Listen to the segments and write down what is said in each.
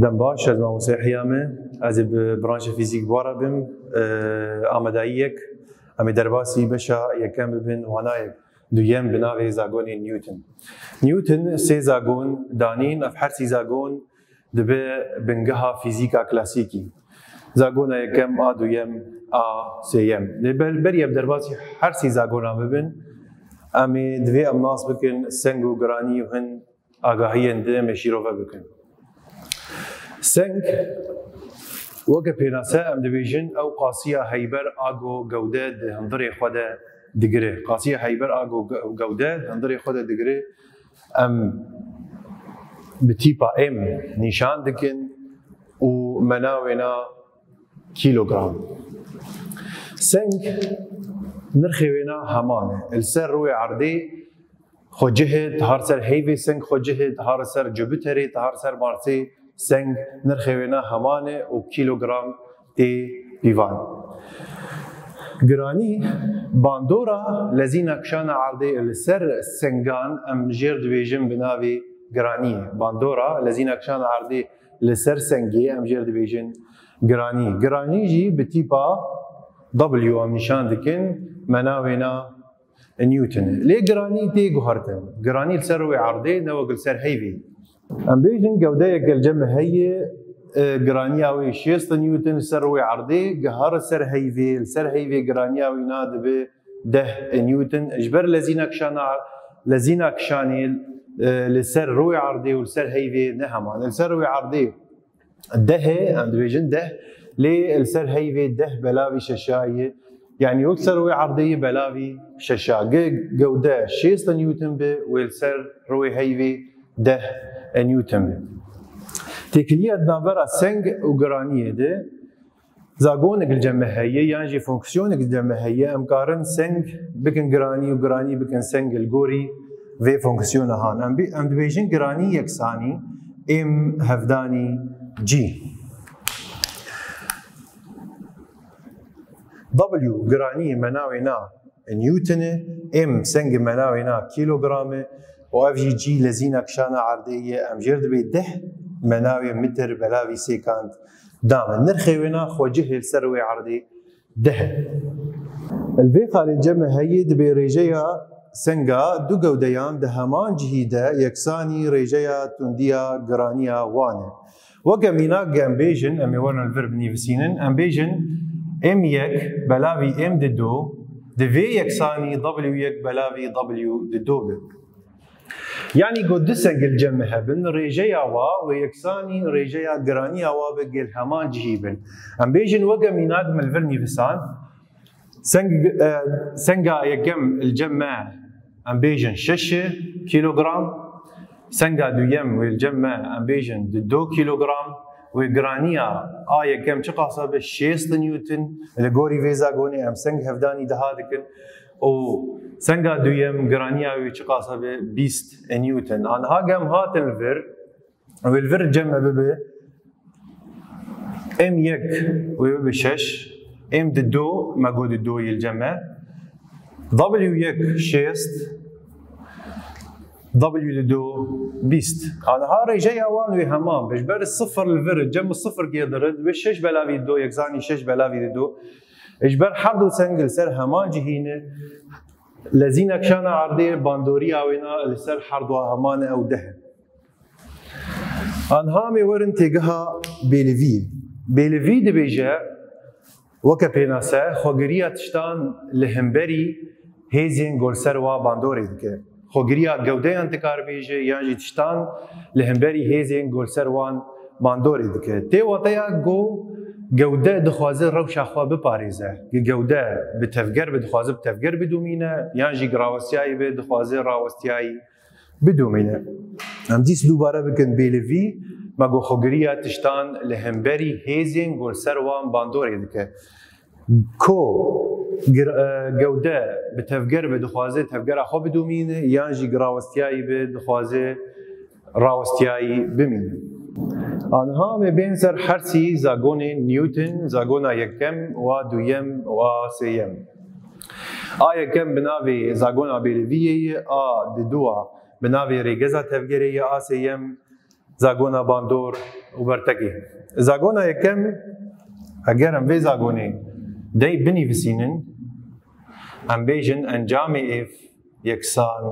دم باش از مامۆسای حیامە ez ê bi branşa fîzîk wara bim amadayiyek em ê derbasî beşa yekem bibin wanayek duyem bi navê zagonê Newton. Newton sê zagon danîn ev her sî zagon dibe bingeha fîzîka klasîkî. Zagona yekem a duyem a sêyem. Lê berî ev derbasî her sî zagonan bibin em ê divê em nas bikin seng û giranî û hin agahiyên di em ê şîrove bikin. Seng weke pênase em dibêjin ew qasiya heyber ago gewde di hundirê xwe de digire. Qasiya heyber ago gewde di hundirê xwe de digire em bi tîpa M nîşan dikin û menawêna kilogram. Seng nirxê wêna heman e. Li ser rûyê erdê xwe cihê har ser heyvê seng xwe cihê har ser Jupiterê har ser Marsê seng nirxê wêna heman e û kilogram tê pîvan. Giranî bandora lezîna kişana erdê li ser sengan em jêr dibêjin bi navê giranî. Bandora lezîna kişana erdê li ser sengê em jêr dibêjin giranî. Giranî jî bi tîpa W em nîşan dikin menawêna Newton. Lê giranî tê guhertin. Giranî li ser rûyê erdê ne wek li ser heyvê. Em bêjin gewdeyek gelceme heye giraniya wê 6 Newton li ser rûyê erdê gihar ser heyvê li ser heyvê giraniya wî na dibe 10 Newton ji ber lezîna kişanê li ser rûyê erdê û li ser heyvê ne heman. Li ser rûyê erdê 10 em dibêjin 10 lê li ser heyvê 10 belavî şeşayê yani wek ser rûyê erdê belavî şeşa. Gewde 6 Newton be wê li ser rûyê heyvê 10 Newton be. Têkiliya navbera seng û giraniyê de zagonek li cem me heye yan jî fonksiyonek li cem me heye em karin seng bikin giranî û giranî bikin seng li gorî vê fonksiyona han. Em dibêjin giranî yeksanî M hevdanî G. W giranî menawêna Newton e M sengê menawêna kilogram e û ev jî G lezîna kişana erdê ye em jêr dibe 10 menawê mitr belavî sêkand dame. Nirxê wêna xwecihê li ser wê erdê 10. Li vê xalê cem heyê dibe rêjeya senga du gewdeyan di heman cihî de yeksanî rêjeya tundiya giraniya wan e. Weke mînak em bêjin em ê werin li vir binivîsînin em bêjin M1 belavî M2 di vê yeksanî W1 belavî W2 be. Yani got du seng li cem hebin rêjeya wa wê yeksanî rêjeya giraniya wa be gel heman cihî bin. Em bêjin weke mînak me li vir nivîsan senga yekem li cem me em bêjin 6 kilogram senga duyem wê li cem me em bêjin 2 kilogram wê giraniya a yekem çi qasa be 6 Newton li gorî vê zagonê em seng hevdanî daha dikin û senga duyem giraniya wê çi qasa be 20 Newton. Anha gem hatin li vir wê li vir cem me bibe M1 wê bibe 6 M2 me got 2 yê li cem me W1 6 W2 20. Anha rêjeya wan wê heman be ji ber 0 li vir cem 0 gêdirin wê 6 belavî 2 yeksanî 6 belavî 2 ji ber her du seng li ser heman cihîne lezîna kişana erdê bandoriya wêna li ser her du heman e ew 10. Anha em ê werin têgeha bêlivî. Bêlivî dibêje weke pênase xwegiriya tiştan li hemberî hêzên golser wa bandorê dike. Xwegiriya gewdeyan dikarbêje yan jî tiştan li hemberî hêzên golser wan bandorê dike. Tê wateya got gewde dixwaze rewşa xwe biparêze. Gewde bi tevger be dixwaze bi tevger bidûmîne yan jî rawestiyayê be dixwaze rawestiyayî bidûmîne. Em dîs dûbare bikin bêlivî me got xwegiriya tiştan li hemberî hêzên golser wan bandorê dike. Ko gewde bi tevger be dixwaze tevgera xwe bidûmîne yan jî rawestiyayê be dixwaze rawestiyayî bimîne. Anha me bên ser her sî zagonê Newton, zagona yekem wa duyem wa sêyem. A yekem bi navê zagona bêliviyê ye, a di dûa bi navê rêgeza tevgerê ye, a sêyem zagona bandor و برتكي. زاغونا يكم اگر في زاغوني دي بني بسينن ام بيجن انجامي اف يكسان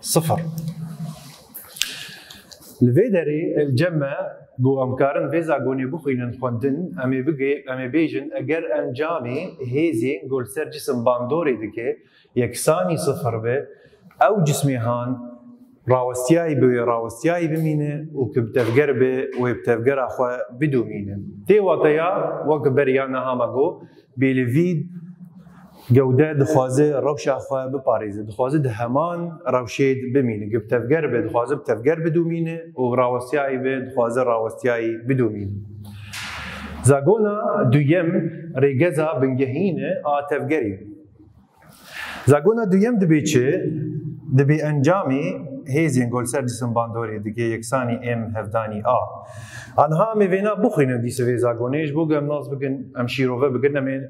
صفر. الفيدري الجمع بو امكارن في زاغوني بخينن خوندن امي بيجن اگر انجامي هيزي قول سر جسم باندوري دكي يكساني صفر به او جسمي هان راوستياي بي راوستياي بمينه وكبتفجر به وبتفجر اخوا بدو مينه تي وطيا وكبريانا هاماغو بيلفيد جودة دخوازه روش اخوا بباريزه دخوازه دهمان روشيد بمينه كبتفجر به دخوازه بتفجر بدو مينه وراوستياي به دخوازه راوستياي بدو مينه زاغونا دويم ريجزا بنجهينه تفجري زاغونا دويم دبيچه دبي انجامي هيزي نقول سر جسم باندوري دكي يكساني ام هفداني انها ميفينا بوخينا دي سوي زاغونيش بوغم ناس بكن امشيروفه بكن من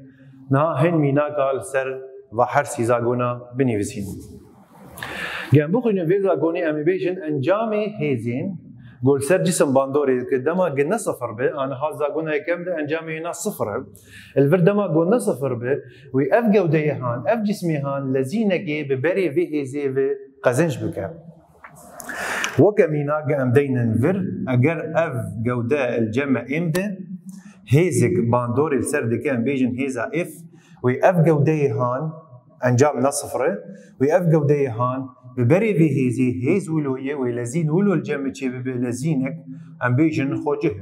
نا هن مينا قال سر وحرسي زاغونا بنيفسين جنب بوخينا في زاغوني ام بيجن انجامي هيزين قول سر جسم باندوري قدما قلنا صفر به انا ها زاغونا كم ده انجامي هنا صفر الفردما قلنا صفر به ويف جوديهان اف جسميهان لزينكي ببري في هيزي في قزنج بك وكمينا قام دينا نفر اگر اف جوده الجمع امده هيزك باندوري السرد كان بيجن هيزا اف ويف جوديهان انجام نصفره ويف جوديهان ببري في هيزي هيز ولويه ويلزين ولو الجمع شي بلزينك ام بيجن خوجه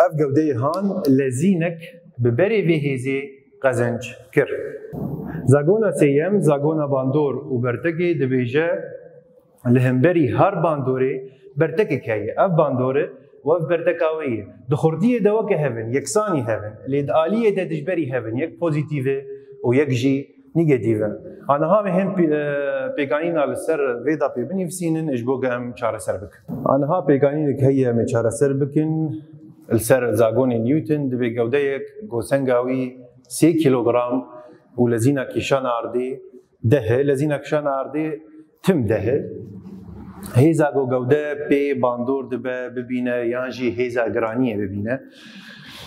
اف جوديهان لزينك ببري في هيزي قزنج كر زاغونا سيم زاغونا باندور وبرتكي دبيجا لهمبري هر باندوري برتكي كاي اف باندوري وف برتكاويه دخرديه دوك هيفن يكساني هيفن ليد اليه دجبري هيفن يك بوزيتيفه ويك جي نيجاتيفه انا هامي هم بيغانينا للسر فيدا بيبني فسينن اجبوغا ام شار سربك انا ها بيغانينك هي ام شار سربكن السر زاغوني نيوتن دبي جوديك غوسنغاوي 3 كيلوغرام ولزينا كيشان عردي ده لزينا كيشان عردي تم ده هيزا جو جودة بي باندور دبا ببينا يانجي هيزا جرانية ببينا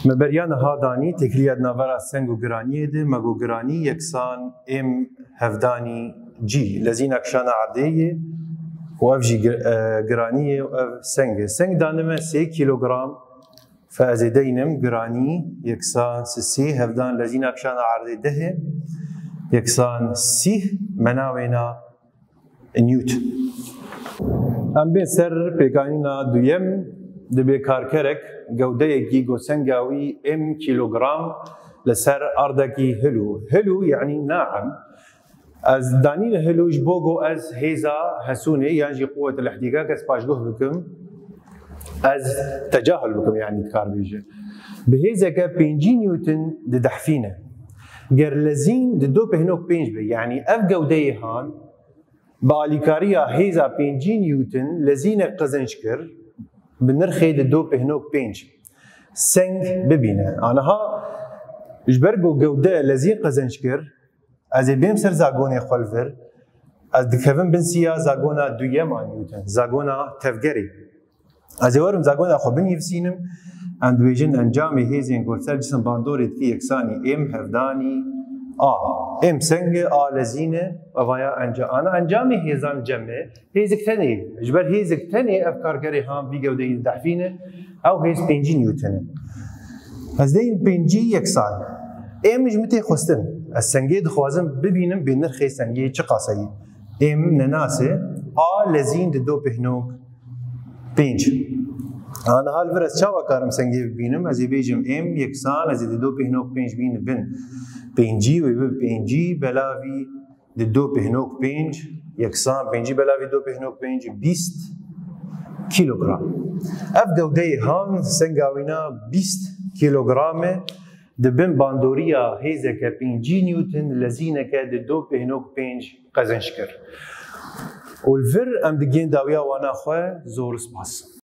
مبريان هاداني تكليات نافرا سنجو جرانية ده مجو جراني يكسان ام هفداني جي لزينا كيشان عردي واف جي جرانية واف سنج دانما 3 كيلوغرام فازيدينم جراني يكسان سي هفدان لزينا كشان عرضي ده يكسان سي مناوينا نيوت ام بين سر بيغانينا دويم دبي كاركرك جودة جيجو سنجاوي ام كيلوغرام لسر اردكي هلو يعني ناعم از دانين هلو جبوغو از هيزا هسوني يعني قوة الاحتكاك از باشقوه بكم از تجاهل بكم يعني تكار بيجي بهيزا 5 نيوتن ددحفينه غير لزين دو بهنوك بينج بي يعني اف جوديه هان باليكاريا هيزا 5 نيوتن لزين قزنشكر بنرخي دو بهنوك بينج سنج ببينه انا ها جبرجو جوده لزين قزنشكر از بيم سر زاغوني خلفر از دكفن بنسيا زاغونا دويما نيوتن زاغونا تفجري ازورم زاغونا خو بن يفسينم اند ويجن انجامي هيزين قول سر جسم باندوري تكي يكساني ام هفداني ام سنجه لزينه وفايا انا انجامي هيزان جمع هيزك ثاني جبر هيزك ثاني افكار كري هام في جوده دحفينه او هيز 5 نيوتن ازدين 5 يكسان ام جمتي خستن السنجه دخوازم ببينم بنرخي سنجه چقاسي ام نناسه لزين دو بهنوك 5 انا هالفرس شاوا كارم سنجي بينم ازي بيجم ام يكسان ازي دو بهنوك 5 بين بن 5 ويب 5 بلاوي دو بهنوك 5 يكسان 5 بلاوي دو بهنوك 5 20 كيلوغرام اف جودي هان سنجاوينا 20 كيلوغرام دبن باندوريا هيزك 5 نيوتن لزينك دو بهنوك 5 قزنشكر والفر ام دجين داويا وانا خو زور سباس